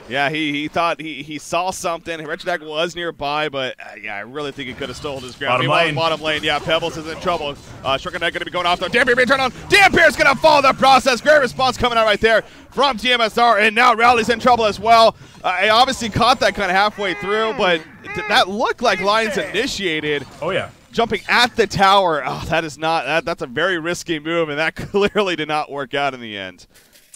yeah, he thought he saw something. Wretched Hag was nearby, but yeah, I really think he could have stolen his ground. Bottom lane, yeah, Pebbles is in trouble. Shrunken Head going to be going off though. Dampier being turned on. Dampier's going to follow the process. Great response coming out right there from tmsR, and now Rally's in trouble as well. I obviously caught that kind of halfway through, but that looked like Lions initiated. Oh yeah. Jumping at the tower. Oh, that is not. That's a very risky move, and that clearly did not work out in the end.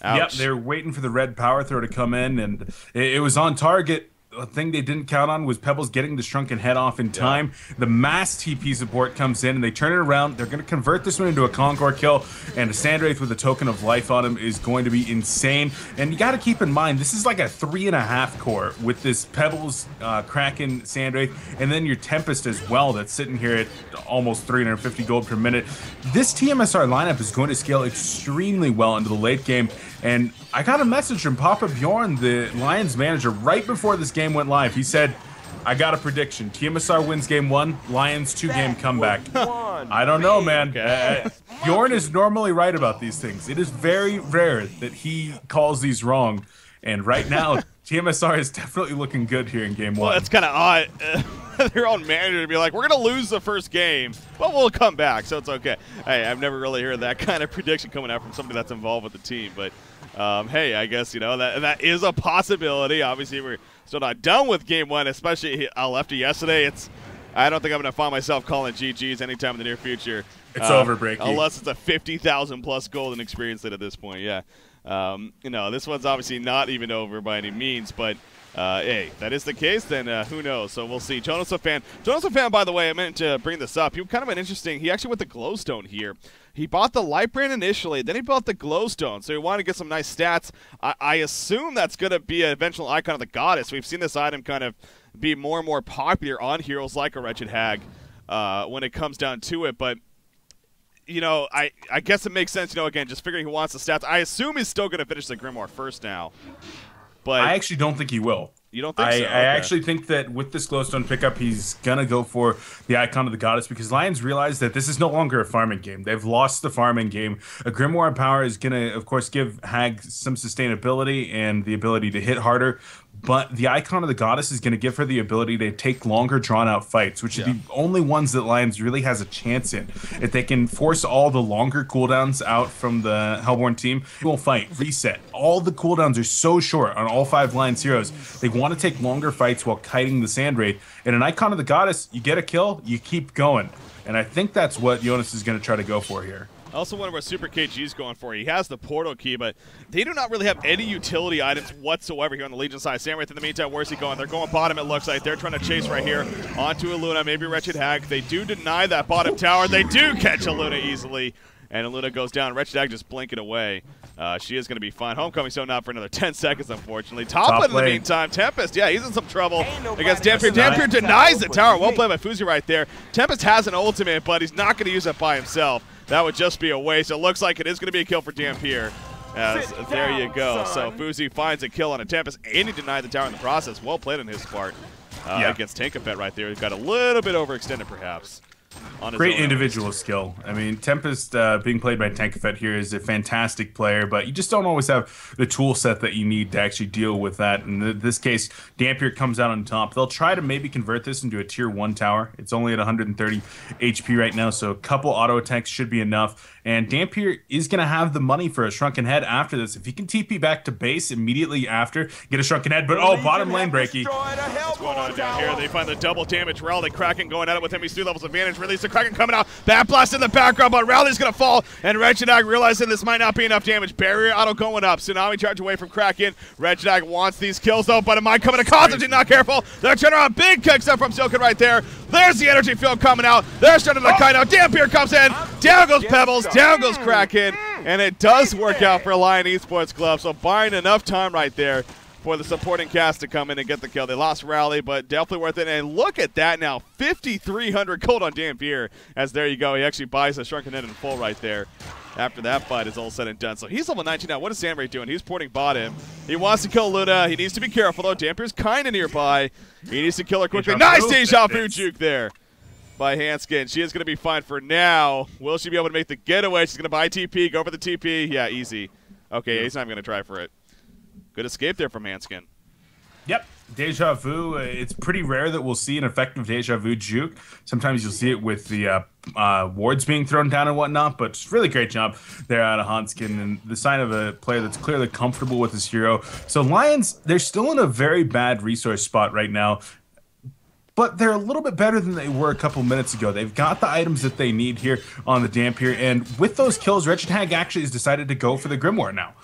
Ouch. Yep, they were waiting for the red power throw to come in, and it was on target. The thing they didn't count on was Pebbles getting the Shrunken Head off in time. The mass TP support comes in, and they turn it around. They're going to convert this one into a Concord kill, and a Sandwraith with a token of life on him is going to be insane. And you got to keep in mind, this is like a 3.5 core with this Pebbles, Kraken, Sandwraith, and then your Tempest as well that's sitting here at almost 350 gold per minute. This tmsR lineup is going to scale extremely well into the late game. And I got a message from Papa Bjorn, the Lions manager, right before this game went live. He said, I got a prediction. tmsR wins game 1, Lions 2-game comeback. I don't know, man. Bjorn is normally right about these things. It is very rare that he calls these wrong. And right now, tmsR is definitely looking good here in game 1. Well, that's kind of odd. Their own manager to be like, we're going to lose the first game, but we'll come back, so it's okay. Hey, I've never really heard that kind of prediction coming out from somebody that's involved with the team. But, hey, I guess, you know, that is a possibility. Obviously, we're still not done with game 1, especially after yesterday. I don't think I'm going to find myself calling GGs anytime in the near future. It's over, Breaky. Unless it's a 50,000-plus golden experience at this point, yeah. You know, this one's obviously not even over by any means, but hey, if that is the case, then who knows? So we'll see. Jonas fan, by the way, I meant to bring this up. He kind of an interesting. He actually went the glowstone here. He bought the light brand initially, then he bought the glowstone. So he wanted to get some nice stats. I assume that's going to be an eventual icon of the goddess. We've seen this item kind of be more and more popular on heroes like a Wretched Hag when it comes down to it, but. You know, I guess it makes sense, you know, again, just figuring he wants the stats. I assume he's still going to finish the Grimoire first now. But I actually don't think he will. You don't think so? Okay. I actually think that with this glowstone pickup, he's going to go for the icon of the goddess because Lions realize that this is no longer a farming game. They've lost the farming game. A Grimoire power is going to, of course, give Hag some sustainability and the ability to hit harder. But the icon of the goddess is going to give her the ability to take longer drawn-out fights, which are the only ones that Lions really has a chance in. If they can force all the longer cooldowns out from the Hellborn team, they will fight, reset. All the cooldowns are so short on all 5 Lions heroes. They want to take longer fights while kiting the Sand Wraith. And an icon of the goddess, you get a kill, you keep going. And I think that's what Jonas is going to try to go for here. I also wonder what Super KG is going for. He has the portal key, but they do not really have any utility items whatsoever here on the Legion side. Sandwraith in the meantime, where's he going? They're going bottom, it looks like. They're trying to chase right here onto a Luna, maybe Wretched Hag. They do deny that bottom tower. They do catch a Luna easily, and a Luna goes down. Wretched Hag just blinking away. She is going to be fine. Homecoming so not for another 10 seconds, unfortunately. Top lane in the meantime. Tempest, yeah, he's in some trouble against Dampier. Dampier denies the tower. Well played by Fuzi right there. Tempest has an ultimate, but he's not going to use it by himself. That would just be a waste. It looks like it is going to be a kill for Dampier. There you go. So Fuzi finds a kill on a Tempest, and he denied the tower in the process. Well played on his part against Tankafet right there. He got a little bit overextended, perhaps. Great individual skill. I mean, Tempest being played by Tankafet here is a fantastic player, but you just don't always have the tool set that you need to actually deal with that. In this case, Dampier comes out on top. They'll try to maybe convert this into a tier 1 tower. It's only at 130 HP right now, so a couple auto attacks should be enough. And Dampier is going to have the money for a Shrunken Head after this. If he can TP back to base immediately after, get a Shrunken Head. But, oh, bottom lane, Breaky. What's going on down here? They find the double damage. Rowley Kraken going at it with him. He's 3 levels advantage. Release the Kraken coming out. Bat blast in the background, but Rowley's going to fall. And Wretched Hag realizing this might not be enough damage. Barrier auto going up. Tsunami charge away from Kraken. Wretched Hag wants these kills, though, but it might come into Constantine. Not careful. They're turning around. Big kicks up from Silken right there. There's the energy field coming out. They're starting to kite out. Dampier comes in. Down goes Pebbles. Down goes Kraken. And it does work out for Lion Esports Club, so buying enough time right there for the supporting cast to come in and get the kill. They lost Rally, but definitely worth it. And look at that now, 5,300 gold on Dampier, as there you go. He actually buys a Shrunken Head in full right there after that fight is all said and done. So he's level 19 now. What is Sandray doing? He's porting bottom. He wants to kill Luna. He needs to be careful, though. Dampier's kind of nearby. He needs to kill her quickly. Nice Deja Vu juke there by Hanskin. She is going to be fine for now. Will she be able to make the getaway? She's going to buy TP, go for the TP. Yeah, easy. Okay, he's not even going to try for it. Good escape there from Hanskin. Yep, Deja Vu. It's pretty rare that we'll see an effective Deja Vu juke. Sometimes you'll see it with the wards being thrown down and whatnot, but it's really great job there out of Hanskin, and the sign of a player that's clearly comfortable with his hero. So Lions, they're still in a very bad resource spot right now, but they're a little bit better than they were a couple minutes ago. They've got the items that they need here on the Dampier, and with those kills, Wretched Hag actually has decided to go for the Grimoire now,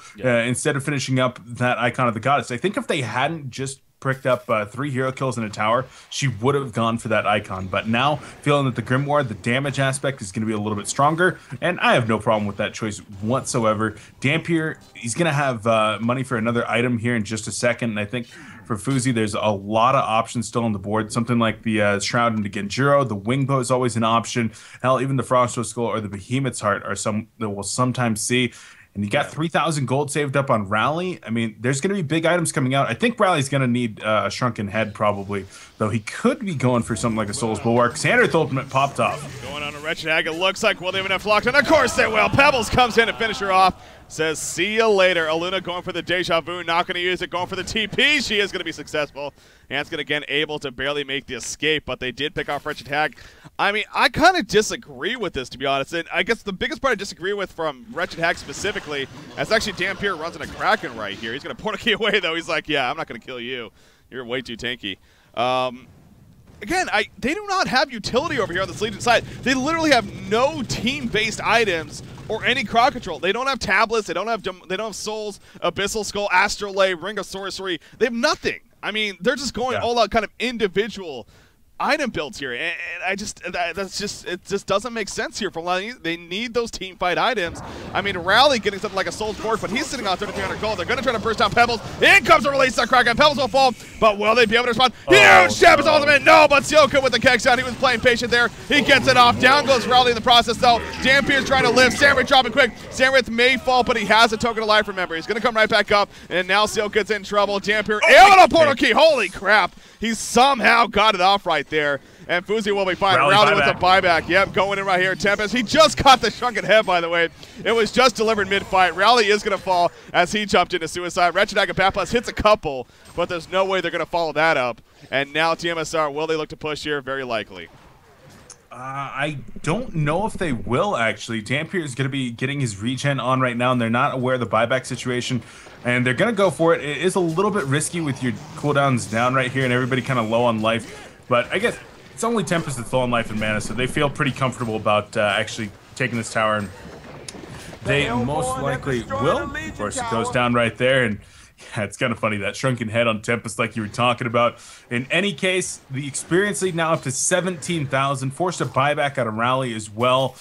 instead of finishing up that icon of the goddess. I think if they hadn't just picked up 3 hero kills in a tower, she would have gone for that icon. But now, feeling that the Grimoire, the damage aspect is going to be a little bit stronger, and I have no problem with that choice whatsoever. Dampier, he's going to have money for another item here in just a second, and I think for Fuzi, there's a lot of options still on the board. Something like the Shroud into Genjuro, the Wingbow is always an option. Hell, even the Frostbow Skull or the Behemoth's Heart are some that we'll sometimes see. and you got 3,000 gold saved up on Rally. I mean, there's going to be big items coming out. I think Rally's going to need a Shrunken Head probably, though he could be going for something like a Soul's Bulwark. Sandrith ultimate popped off. Going on a Wretched Hag, it looks like will they even have locked? And of course they will. Pebbles comes in to finish her off. Says, see you later. Aluna going for the Deja Vu, not going to use it, going for the TP. She is going to be successful. Anskin again able to barely make the escape, but they did pick off Wretched Hag. I mean, I kind of disagree with this, to be honest. And I guess the biggest part I disagree with from Wretched Hag specifically, as actually Dampier runs in a Kraken right here. He's going to portal key away, though. He's like, yeah, I'm not going to kill you. You're way too tanky. Again, they do not have utility over here on this Legion side. They literally have no team-based items or any crowd control. They don't have tablets. They don't have souls, Abyssal Skull, Astrolabe, Ring of Sorcery. They have nothing. I mean, they're just going all out kind of individual item builds here, and it just doesn't make sense here. They need those team fight items. I mean, Rally getting something like a Soul's Fork, but he's sitting on 3,300 gold. They're going to try to burst down Pebbles. In comes a release on Kraken. Pebbles will fall, but will they be able to respond? Huge Tempest ultimate. No, but Sioka with the kicks down. He was playing patient there. He gets it off. Down goes Rally in the process, though. Dampier's trying to live. Samrith dropping quick. Samrith may fall, but he has a token of life, remember. He's going to come right back up, and now Sioka's in trouble. Dampier able to portal key. Holy crap. He somehow got it off right there. And Fuzi will be fine. Rally with a buyback. Yep, going in right here. Tempest. He just got the Shrunken Head, by the way. It was just delivered mid-fight. Rally is going to fall as he jumped into suicide. Wretched Hag and Patplus hits a couple, but there's no way they're going to follow that up. And now tmsR, will they look to push here? Very likely. I don't know if they will, actually. Dampier is going to be getting his regen on right now, and they're not aware of the buyback situation. And they're going to go for it. It is a little bit risky with your cooldowns down right here and everybody kind of low on life. But I guess it's only Tempest that's low on life and mana, so they feel pretty comfortable about actually taking this tower. And they most likely will. Of course, it goes down right there. And yeah, it's kind of funny, that Shrunken Head on Tempest like you were talking about. In any case, the experience lead now up to 17,000. Forced a buyback out of Rally as well.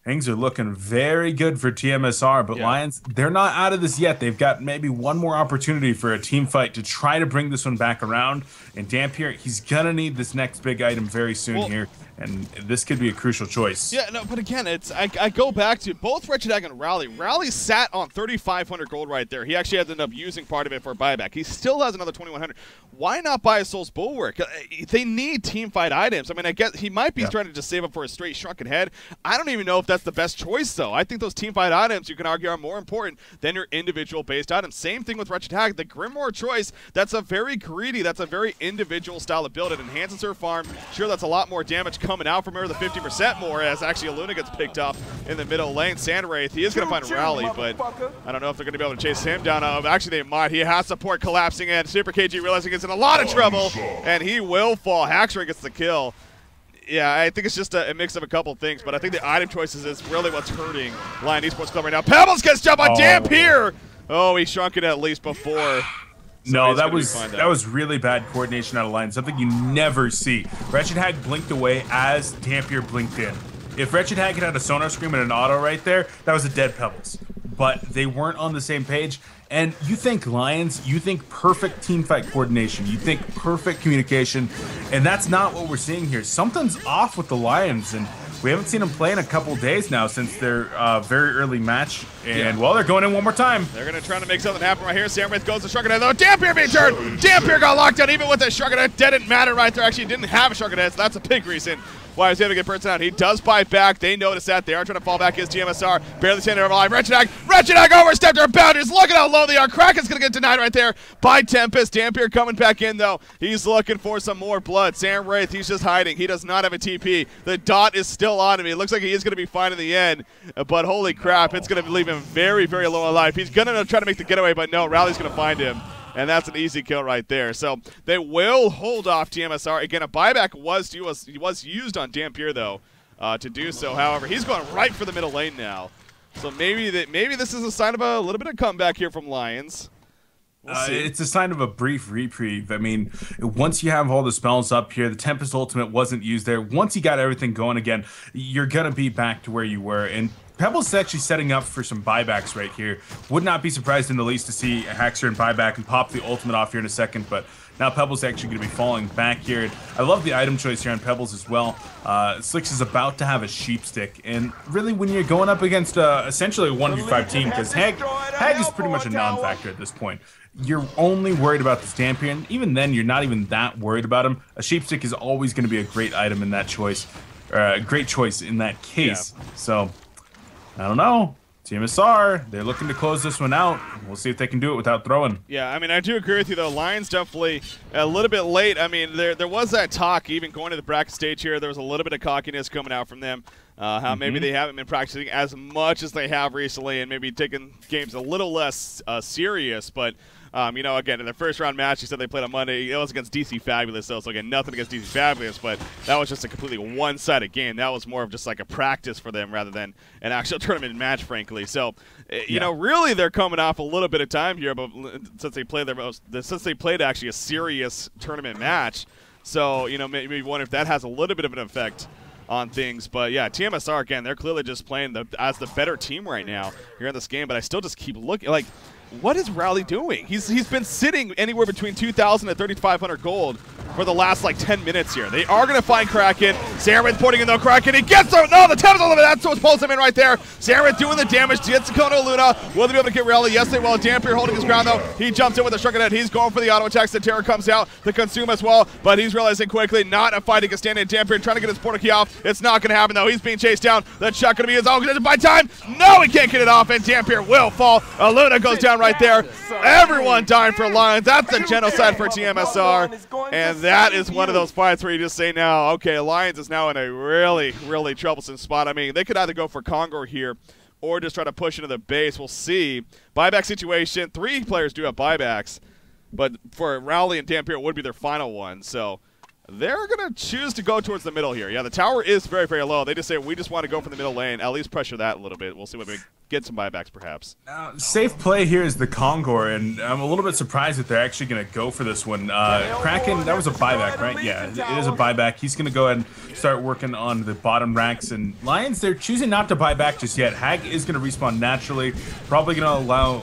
Things are looking very good for tmsR, but Lions, they're not out of this yet. They've got maybe one more opportunity for a team fight to try to bring this one back around. And Dampier, he's going to need this next big item very soon here. And this could be a crucial choice. Yeah, no, but again, I go back to both Wretched Hag and Rally. Rally sat on 3,500 gold right there. He actually ended up using part of it for a buyback. He still has another 2,100. Why not buy a Soul's Bulwark? They need team fight items. I mean, I guess he might be trying to just save up for a straight Shrunken Head. I don't even know if that's the best choice, though. I think those team fight items, you can argue, are more important than your individual based items. Same thing with Wretched Hag. The Grimoire choice, that's a very greedy, that's a very individual style of build. It enhances her farm. Sure, that's a lot more damage coming out from her, the 50% more, as actually Aluna gets picked up in the middle lane. Sandwraith, he is going to find Rally, but I don't know if they're going to be able to chase him down. Actually, they might. He has support collapsing in. Super KG realizing he's in a lot of trouble, and he will fall. Haxray gets the kill. Yeah, I think it's just a mix of a couple things, but I think the item choices is really what's hurting Lion Esports Club right now. Pebbles gets jumped on Dampier. Oh, he shrunk it at least before. No, that was really bad coordination out of line. Something you never see. Wretched Hag blinked away as Dampier blinked in. If Wretched Hag had a sonar scream and an auto right there, that was a dead Pebbles. But they weren't on the same page. And you think Lions, you think perfect team fight coordination, you think perfect communication, and that's not what we're seeing here. Something's off with the Lions, and we haven't seen them play in a couple days now since their very early match. And, well, they're going in one more time. They're going to try to make something happen right here. Samrith goes to Shrunken Head, though. Dampier being turned. Dampier got locked down even with the Shrunken Head. Didn't matter right there. Actually, didn't have a Shrunken Head, so that's a big reason why he's able to get burnt out. He does buy back. They notice that. They are trying to fall back as tmsR. Barely standing there alive. Wretched Hag overstepped their boundaries. Look at how low they are. Kraken's going to get denied right there by Tempest. Dampier coming back in, though. He's looking for some more blood. Samwraith, he's just hiding. He does not have a TP. The dot is still on him. It looks like he is going to be fine in the end. But holy crap, it's going to leave him very, very low on life. He's going to try to make the getaway, but no, Rally's going to find him. And that's an easy kill right there. So they will hold off tmsR. Again, a buyback was used on Dampier, though, to do so. However, he's going right for the middle lane now. So maybe this is a sign of a little bit of comeback here from Lions. We'll it's a sign of a brief reprieve. I mean, once you have all the spells up here, the Tempest Ultimate wasn't used there. Once you got everything going again, you're going to be back to where you were. And Pebbles is actually setting up for some buybacks right here. Would not be surprised in the least to see a Haxer and buyback and pop the ultimate off here in a second, but now Pebbles is actually going to be falling back here. And I love the item choice here on Pebbles as well. Slicks is about to have a sheep stick, and really when you're going up against essentially a 1v5 team, because Hag is pretty much a non-factor at this point. You're only worried about this Dampier, and even then you're not even that worried about him. A sheep stick is always going to be a great item in that choice, a great choice in that case. Yeah. So I don't know. tmsR, they're looking to close this one out. We'll see if they can do it without throwing. Yeah, I mean, I do agree with you, though. Lions definitely a little bit late. I mean, there was that talk, even going to the bracket stage here, there was a little bit of cockiness coming out from them. How maybe they haven't been practicing as much as they have recently and maybe taking games a little less serious. But, you know, again, in their first round match, you said they played on Monday. It was against DC Fabulous, so again, nothing against DC Fabulous, but that was just a completely one-sided game. That was more of just like a practice for them rather than an actual tournament match, frankly. So, you know, really they're coming off a little bit of time here, but since they played actually a serious tournament match. So, you know, maybe wonder if that has a little bit of an effect on things. But yeah, tmsR, again, they're clearly just playing as the better team right now here in this game, but I still just keep looking like, what is Rally doing? He's been sitting anywhere between 2,000 and 3,500 gold for the last like 10 minutes here. They are going to find Kraken. Zaren's putting in the Kraken. He gets him. No, the Thames over. That's what pulls him in right there. Zaren doing the damage. Gets Kono Luna. Will they be able to get Rally? Yes, they will. Dampier holding his ground though. He jumps in with a shrunken head. He's going for the auto attacks. The Terror comes out to consume as well, but he's realizing quickly not a fight he can stand in. Dampier trying to get his portal key off. It's not going to happen though. He's being chased down. The shot going to be his own. By time. No, he can't get it off, and Dampier will fall. Luna goes down right there. Everyone dying for Lions. That's a genocide for tmsR, and that is one of those fights where you just say now, okay, Lions is now in a really, really troublesome spot. I mean, they could either go for Kongor here or just try to push into the base. We'll see. Buyback situation. 3 players do have buybacks, but for Rowley and Dampier, it would be their final one. So they're going to choose to go towards the middle here. Yeah, the tower is very, very low. They just say, we just want to go for the middle lane, at least pressure that a little bit. We'll see what we get some buybacks, perhaps. Safe play here is the Kongor, and I'm a little bit surprised that they're actually going to go for this one. Kraken, that was a buyback, right? Yeah, it is a buyback. He's going to go ahead and start working on the bottom racks, and Lions, they're choosing not to buy back just yet. Hag is going to respawn naturally, probably going to allow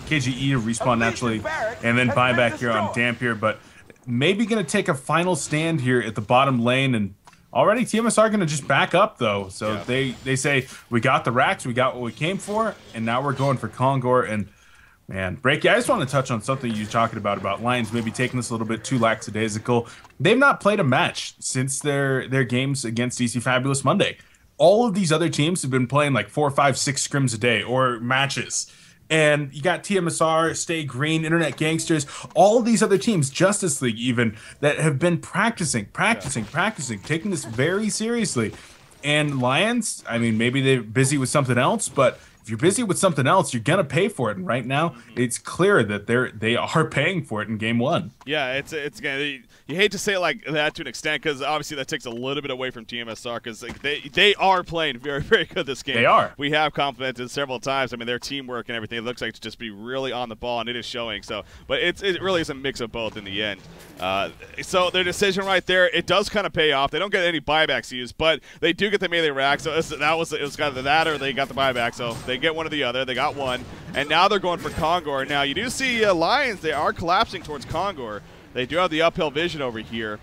KGE to respawn naturally, and then buyback here on Dampier, but maybe going to take a final stand here at the bottom lane, and already tmsR going to just back up, though. So yeah, they say, we got the racks, we got what we came for, and now we're going for Kongor. And, man, Breaky, I just want to touch on something you were talking about Lions maybe taking this a little bit too lackadaisical. They've not played a match since their games against DC Fabulous Monday. All of these other teams have been playing like 4, 5, 6 scrims a day, or matches. And you got tmsR, Stay Green, Internet Gangsters, all of these other teams, Justice League even, that have been practicing, taking this very seriously. And Lions, I mean, maybe they're busy with something else, but if you're busy with something else, you're gonna pay for it. And right now, it's clear that they are paying for it in game 1. Yeah, it's gonna. You hate to say it like that to an extent, because obviously that takes a little bit away from tmsR, because like, they are playing very, very good this game. They are. We have complimented several times. I mean, their teamwork and everything, it looks like to just be really on the ball, and it is showing. So, but it really is a mix of both in the end. So their decision right there, it does kind of pay off. They don't get any buybacks used, but they do get the melee rack. So it was kind of that, or they got the buyback. So they get one or the other. They got one, and now they're going for Kongor. Now you do see Lions. They are collapsing towards Kongor. They do have the uphill vision over here.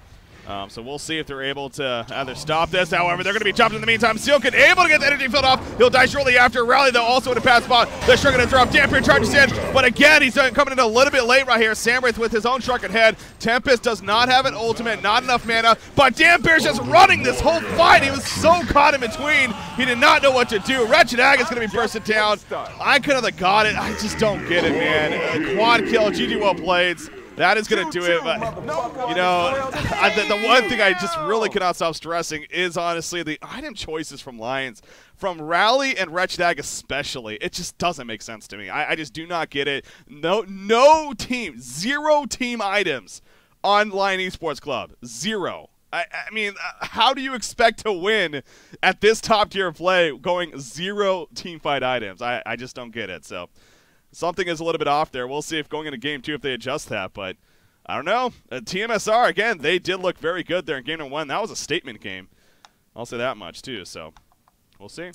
So we'll see if they're able to either stop this. However, they're going to be chopped in the meantime. Silken able to get the energy field off. He'll die shortly after. Rally, though, also in a pass spot. They're going to throw up. Dampier charges in. But again, he's coming in a little bit late right here. Samwraith with his own shrunken head. Tempest does not have an ultimate. Not enough mana. But Dampier's just running this whole fight. He was so caught in between. He did not know what to do. Wretched Ag is going to be bursted down. I could have got it. I just don't get it, man. Quad kill. GG well played. That is going to do it, but, you know, the one thing I just really cannot stop stressing is, honestly, the item choices from Lions, from Rally and Wretched Ag especially. It just doesn't make sense to me. I just do not get it. No team, 0 team items on Lion Esports Club. 0. I mean, how do you expect to win at this top tier of play going 0 team fight items? I just don't get it, so something is a little bit off there. We'll see if going into game 2 if they adjust that, but I don't know. tmsR, again, they did look very good there in game 1. That was a statement game. I'll say that much, too, so We'll see.